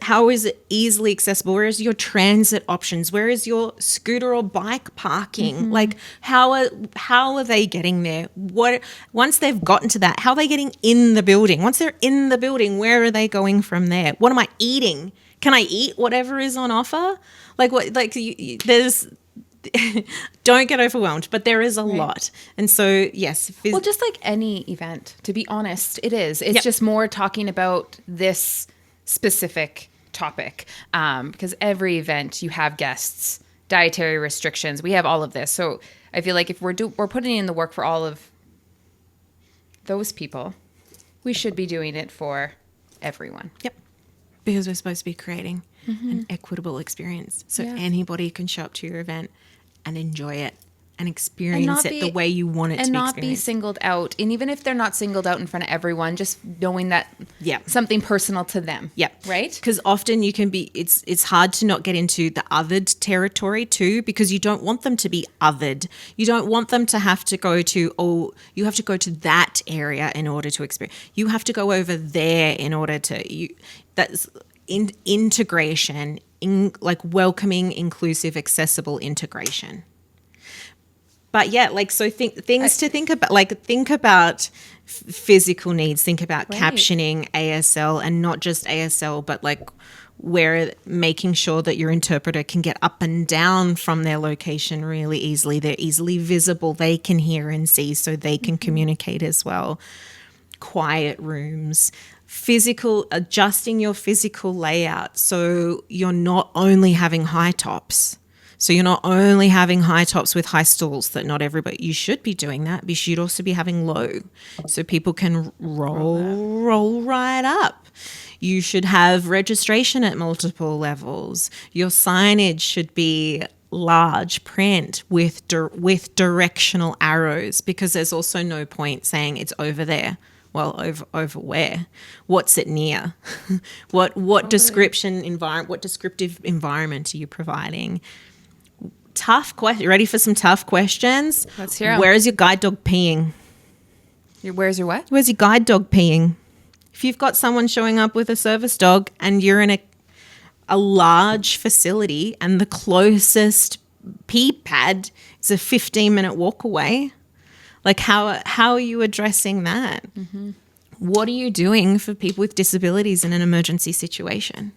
how is it easily accessible? Where is your transit options? Where is your scooter or bike parking? Mm-hmm. Like, how are they getting there? Once they've gotten to that, how are they getting in the building? Once they're in the building, where are they going from there? What am I eating? Can I eat whatever is on offer? Like what? Like there's. Don't get overwhelmed, but there is a lot. And so, yes. Well, just like any event, to be honest, it is. It's just more talking about this specific topic because every event you have guests, dietary restrictions. We have all of this. So I feel like if we're putting in the work for all of those people, we should be doing it for everyone. Yep. Because we're supposed to be creating an equitable experience. So anybody can show up to your event and enjoy it and experience it the way you want it to be experienced. And not be singled out. And even if they're not singled out in front of everyone, just knowing that something personal to them. Yeah. Right? Because often you can be, it's hard to not get into the othered territory too, because you don't want them to be othered. You don't want them to have to go to, you have to go to that area in order to experience. You have to go over there in order to, that's integration, like welcoming, inclusive, accessible integration. But so think about physical needs, think about captioning, ASL, and not just ASL, but like where making sure that your interpreter can get up and down from their location really easily. They're easily visible. They can hear and see, so they can communicate as well. Quiet rooms. Adjusting your physical layout so you're not only having high tops. So you're not only having high tops with high stalls that not everybody, you should be doing that, but you should also be having low so people can roll right up. You should have registration at multiple levels. Your signage should be large print with directional arrows, because there's also no point saying it's over there. Well, over where? What's it near? What descriptive environment are you providing? Tough question. Ready for some tough questions? Let's hear 'em. Where is your guide dog peeing? Where's your what? Where's your guide dog peeing? If you've got someone showing up with a service dog and you're in a large facility and the closest pee pad is a 15-minute walk away, like how are you addressing that? Mm-hmm. What are you doing for people with disabilities in an emergency situation?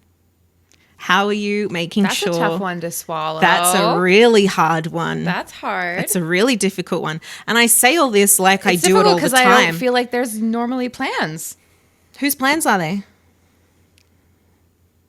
How are you making sure? That's a tough one to swallow. That's a really hard one. That's hard. It's a really difficult one. And I say all this like I do it all the time. Because I don't feel like there's normally plans. Whose plans are they?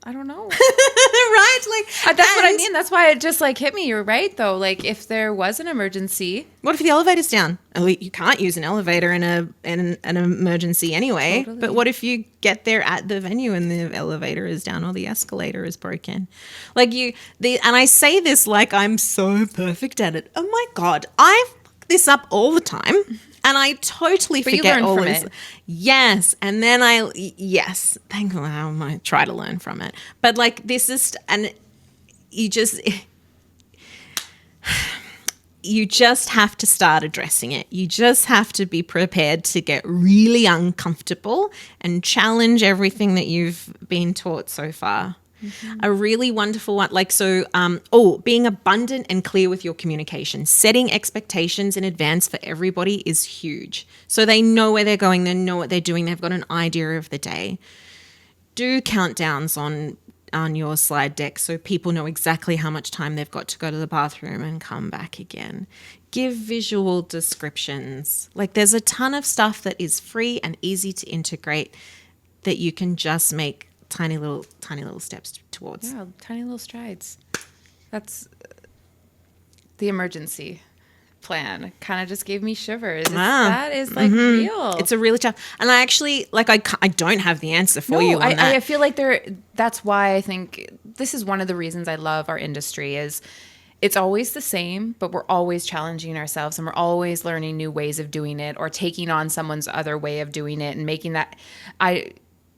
I don't know. Right? That's what I mean. That's why it just hit me. You're right, though. Like, if there was an emergency. What if the elevator's down? Oh, you can't use an elevator in an emergency anyway. Totally. But what if you get there at the venue and the elevator is down or the escalator is broken? And I say this like I'm so perfect at it. Oh my God. I fuck this up all the time. And I totally forget all this. Yes. And then thankfully I might try to learn from it. But this is, and you just, you just have to start addressing it. You just have to be prepared to get really uncomfortable and challenge everything that you've been taught so far. A really wonderful one, being abundant and clear with your communication. Setting expectations in advance for everybody is huge. So they know where they're going, they know what they're doing, they've got an idea of the day. Do countdowns on your slide deck so people know exactly how much time they've got to go to the bathroom and come back again. Give visual descriptions. Like, there's a ton of stuff that is free and easy to integrate that you can just make tiny little steps towards. Yeah, tiny little strides. That's the emergency plan. Kind of just gave me shivers. That is like real. It's a really tough. And I actually I don't have the answer for you on that. I feel like that's why I think this is one of the reasons I love our industry is it's always the same, but we're always challenging ourselves and we're always learning new ways of doing it or taking on someone's other way of doing it and making that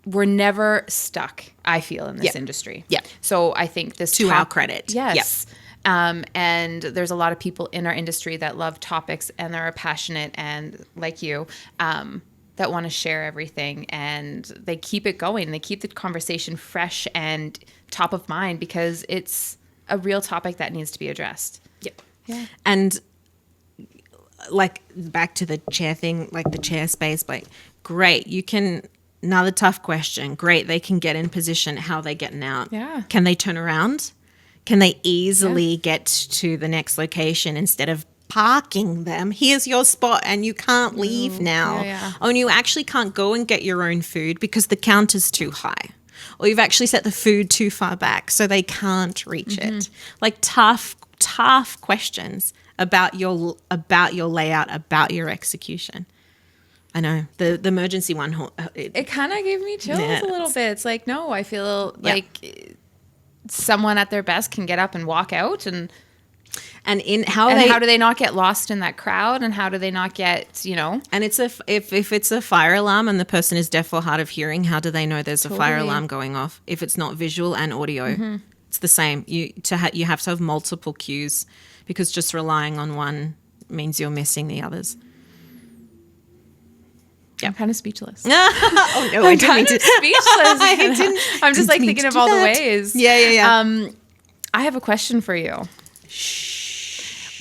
we're never stuck, I feel, in this industry. Yeah. So I think this to our credit. Yes. Yep. And there's a lot of people in our industry that love topics and are passionate and like you, that want to share everything and they keep it going. They keep the conversation fresh and top of mind because it's a real topic that needs to be addressed. Yep. Yeah. And like back to the chair thing, like the chair space, like great. You can. Another tough question. Great. They can get in position. How are they getting out? Yeah. Can they turn around? Can they easily get to the next location instead of parking them? Here's your spot and you can't leave now. Yeah. Oh, and you actually can't go and get your own food because the counter's too high. Or you've actually set the food too far back so they can't reach it. Like tough questions about your layout, about your execution. I know the emergency one. It kind of gave me chills a little bit. It's like, no, I feel like someone at their best can get up and walk out and how do they not get lost in that crowd and how do they not get, And it's if it's a fire alarm and the person is deaf or hard of hearing, how do they know there's a fire alarm going off if it's not visual and audio? It's the same. You have to have multiple cues because just relying on one means you're missing the others. I'm kind of speechless. Oh no, I didn't mean to. Speechless. I'm just like thinking of all the ways. Yeah. I have a question for you.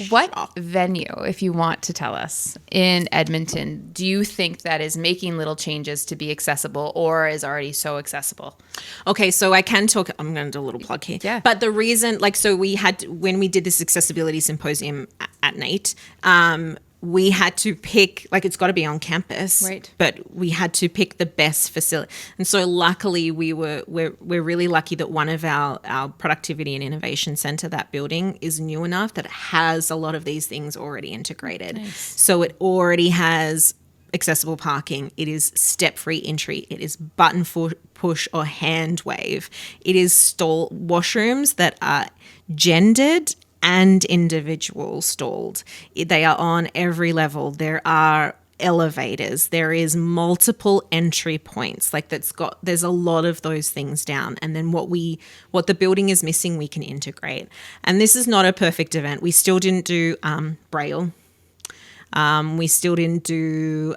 What venue, if you want to tell us, in Edmonton, do you think that is making little changes to be accessible or is already so accessible? Okay, so I can talk. I'm going to do a little plug here. Yeah. But the reason, we had when we did this accessibility symposium at NAIT. We had to pick, it's got to be on campus, right? But we had to pick the best facility, and so luckily we're really lucky that one of our productivity and innovation center, that building, is new enough that it has a lot of these things already integrated. Nice. So it already has accessible parking. It is step-free entry. It is button push or hand wave. It is stall washrooms that are gendered and individual stalled. They are on every level. There are elevators. There is multiple entry points. There's a lot of those things down. And then what the building is missing, we can integrate. And this is not a perfect event. We still didn't do Braille. We still didn't do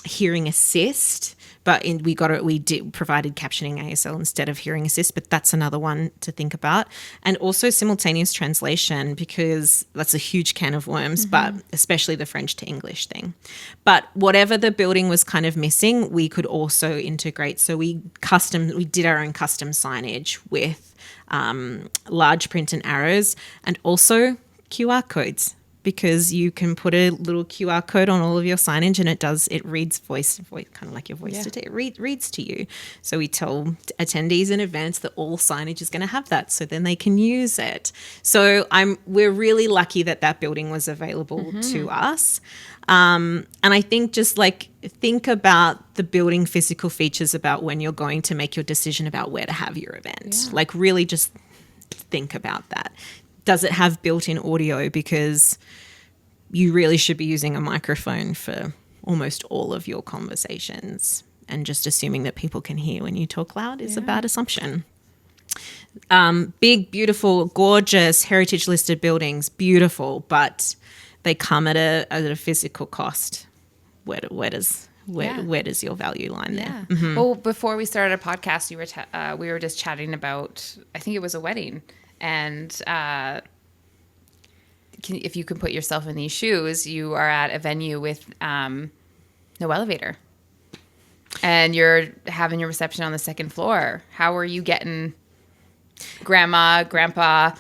hearing assist, but we did provided captioning ASL instead of hearing assist, but that's another one to think about. And also simultaneous translation, because that's a huge can of worms, but especially the French to English thing. But whatever the building was kind of missing, we could also integrate. So we did our own custom signage with large print and arrows, and also QR codes. Because you can put a little QR code on all of your signage and it reads voice, kind of like your voice to it reads to you. So we tell attendees in advance that all signage is going to have that, so then they can use it. So we're really lucky that building was available to us. And I think just think about the building physical features about when you're going to make your decision about where to have your event. Yeah. Really just think about that. Does it have built-in audio? Because you really should be using a microphone for almost all of your conversations, and just assuming that people can hear when you talk loud is a bad assumption. Big, beautiful, gorgeous, heritage listed buildings, beautiful, but they come at a physical cost. Where does your value line there? Yeah. Well, before we started a podcast, we were just chatting about, I think it was a wedding, and if you can put yourself in these shoes, you are at a venue with no elevator, and you're having your reception on the second floor. How are you getting grandma, grandpa,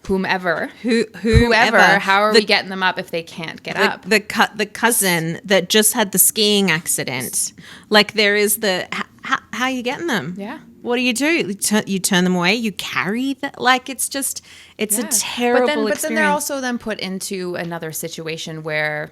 whomever? How are we getting them up if they can't get up? The cousin that just had the skiing accident. Like, there is how are you getting them? Yeah. What do? You turn them away. You carry that. Like, it's a terrible experience. But then they're also then put into another situation where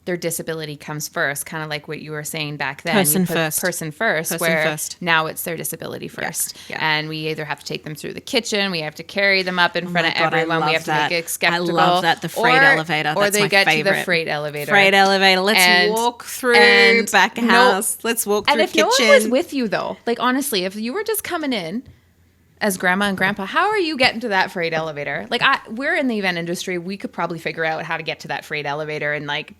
their disability comes first, kind of like what you were saying back then. Person first. Now it's their disability first. Yeah. And we either have to take them through the kitchen, we have to carry them up in front of everyone, we have to make it skeptical. I love that, the freight elevator. That's they get favorite. to the freight elevator. Let's walk through back house. Let's walk through kitchen. And if no one was with you, though, like, honestly, if you were just coming in as grandma and grandpa, how are you getting to that freight elevator? Like, we're in the event industry. We could probably figure out how to get to that freight elevator and, like,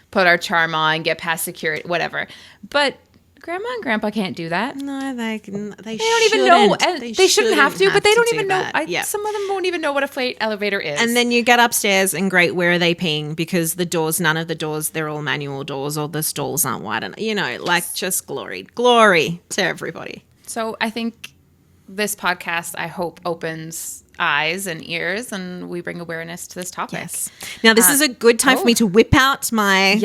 put our charm on, get past security, whatever. But grandma and grandpa can't do that. No, they don't even know. And they shouldn't have to, but they don't even know. Yeah. Some of them won't even know what a freight elevator is. And then you get upstairs and great, where are they peeing? Because none of the doors, they're all manual doors, or the stalls aren't wide enough. Like, just glory to everybody. So I think this podcast, I hope, opens eyes and ears, and we bring awareness to this topic. Yes. Now, this is a good time for me to whip out my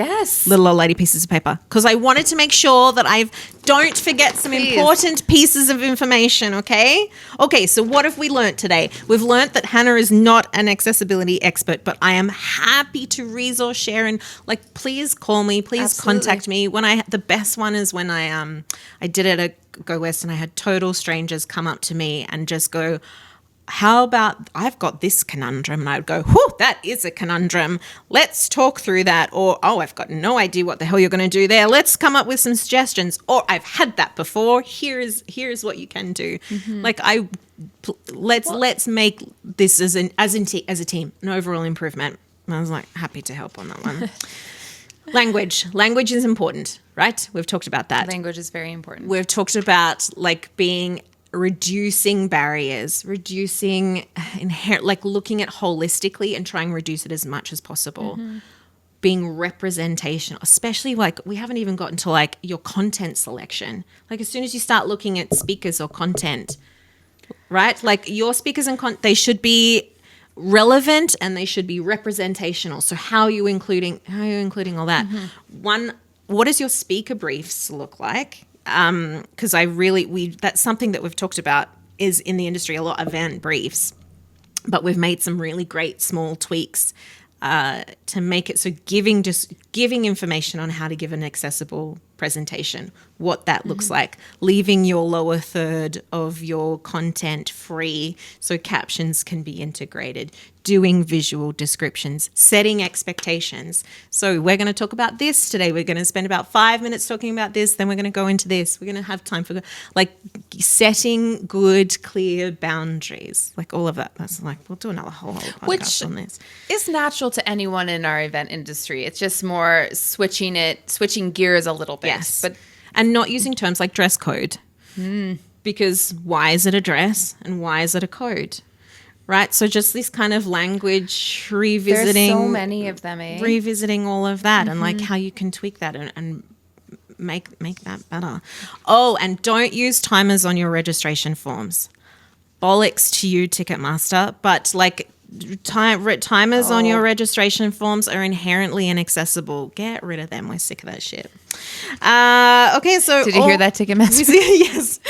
little old lady pieces of paper, because I wanted to make sure that I don't forget some important pieces of information, okay? Okay, so what have we learnt today? We've learnt that Hannah is not an accessibility expert, but I am happy to resource share, and, like, please call me, please contact me. The best one is when I did it at Go West, and I had total strangers come up to me and just go, how about, I've got this conundrum, and I would go, whew, that is a conundrum. Let's talk through that. Or, oh, I've got no idea what the hell you're going to do there. Let's come up with some suggestions. Or, I've had that before. Here's what you can do. Mm-hmm. Like, let's make this as a team, an overall improvement. And I was like, happy to help on that one. Language is important, right? We've talked about that. Language is very important. We've talked about, like, reducing barriers, looking at holistically and trying to reduce it as much as possible. Mm-hmm. Being representational, especially, like, we haven't even gotten to, like, your content selection. Like, as soon as you start looking at speakers or content, right? Like, your speakers and they should be relevant and they should be representational. So how are you including all that? Mm-hmm. What does your speaker briefs look like? Because that's something that we've talked about is in the industry a lot, event briefs, but we've made some really great small tweaks to make it so giving information on how to give an accessible presentation, what that looks like, leaving your lower third of your content free so captions can be integrated, doing visual descriptions, setting expectations. So we're going to talk about this today. We're going to spend about 5 minutes talking about this. Then we're going to go into this. We're going to have time for, like, setting good, clear boundaries, like all of that. That's like, we'll do another whole podcast on this. It's natural to anyone in our event industry. It's just more switching gears a little bit. Yes. And not using terms like dress code. Because why is it a dress and why is it a code? Right? So just this kind of language revisiting. There's so many of them, eh? Revisiting all of that and, like, how you can tweak that and make that better. Oh, and don't use timers on your registration forms. Bollocks to you, Ticketmaster. But, like, timers on your registration forms are inherently inaccessible. Get rid of them. We're sick of that shit. Okay, so did you hear that, Ticketmaster?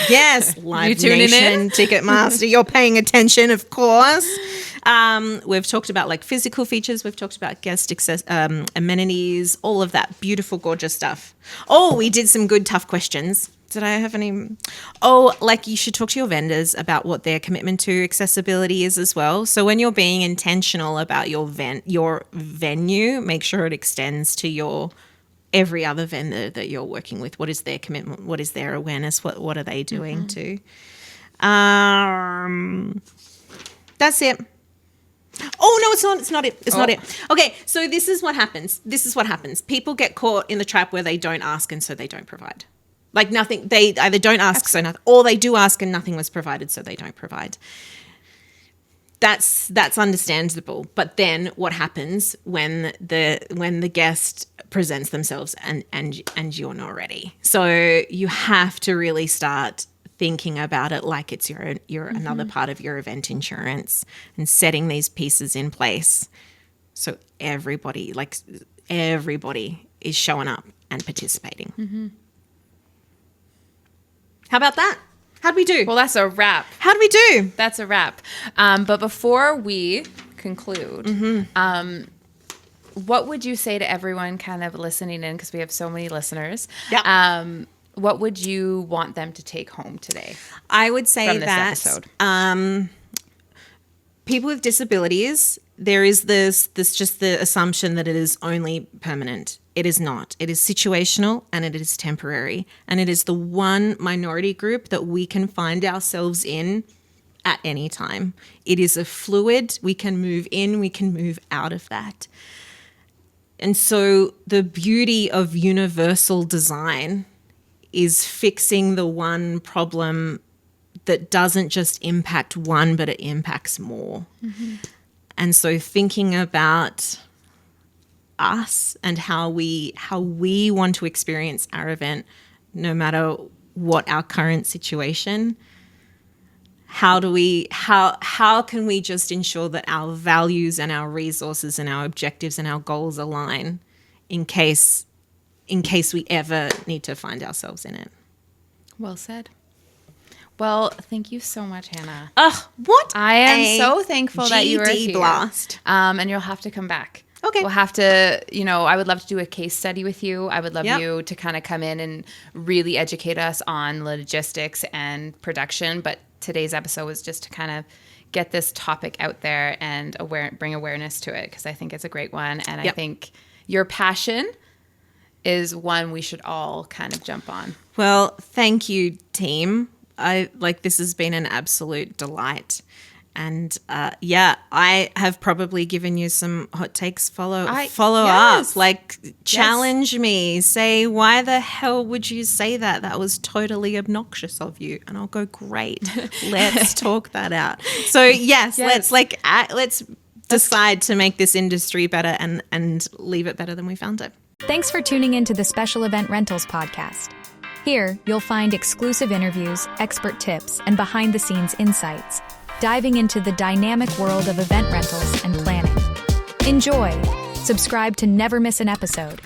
yes. Live you tuning Nation, in? Ticketmaster. You're paying attention, of course. We've talked about, like, physical features. We've talked about guest amenities, all of that beautiful, gorgeous stuff. Oh, we did some good, tough questions. Did I have any? Oh, like, you should talk to your vendors about what their commitment to accessibility is as well. So when you're being intentional about your venue, make sure it extends to every other vendor that you're working with. What is their commitment? What is their awareness? What are they doing to? That's it. Oh, no, it's not. It's not it. It's not it. Okay, so this is what happens. People get caught in the trap where they don't ask and so they don't provide. Like nothing, they either don't ask, so nothing, or they do ask and nothing was provided, so they don't provide. That's understandable. But then what happens when the guest presents themselves and you're not ready? So you have to really start thinking about it like it's your another part of your event insurance, and setting these pieces in place so everybody is showing up and participating. Mm-hmm. How about that? How'd we do? Well, that's a wrap. How'd we do? That's a wrap. But before we conclude, what would you say to everyone kind of listening in, because we have so many listeners? Yeah. What would you want them to take home today? I would say from this that episode? People with disabilities, there is this just the assumption that it is only permanent. It is not. It is situational and it is temporary. And it is the one minority group that we can find ourselves in at any time. It is a fluid. We can move in, we can move out of that. And so the beauty of universal design is fixing the one problem that doesn't just impact one, but it impacts more. Mm-hmm. And so thinking about us and how we want to experience our event, no matter what our current situation, how can we just ensure that our values and our resources and our objectives and our goals align in case we ever need to find ourselves in it. Well said. Well, thank you so much, Hannah. What? I am so thankful that you were GD here. blast. And you'll have to come back. Okay. We'll have to, I would love to do a case study with you. I would love you to kind of come in and really educate us on logistics and production. But today's episode was just to kind of get this topic out there and bring awareness to it, because I think it's a great one. And I think your passion is one we should all kind of jump on. Well, thank you, team. This has been an absolute delight. And I have probably given you some hot takes. Follow up, challenge me, say, why the hell would you say that? That was totally obnoxious of you. And I'll go, great. Let's talk that out. So yes. let's decide to make this industry better and leave it better than we found it. Thanks for tuning in to the Special Event Rentals podcast. Here, you'll find exclusive interviews, expert tips, and behind-the-scenes insights, diving into the dynamic world of event rentals and planning. Enjoy! Subscribe to never miss an episode.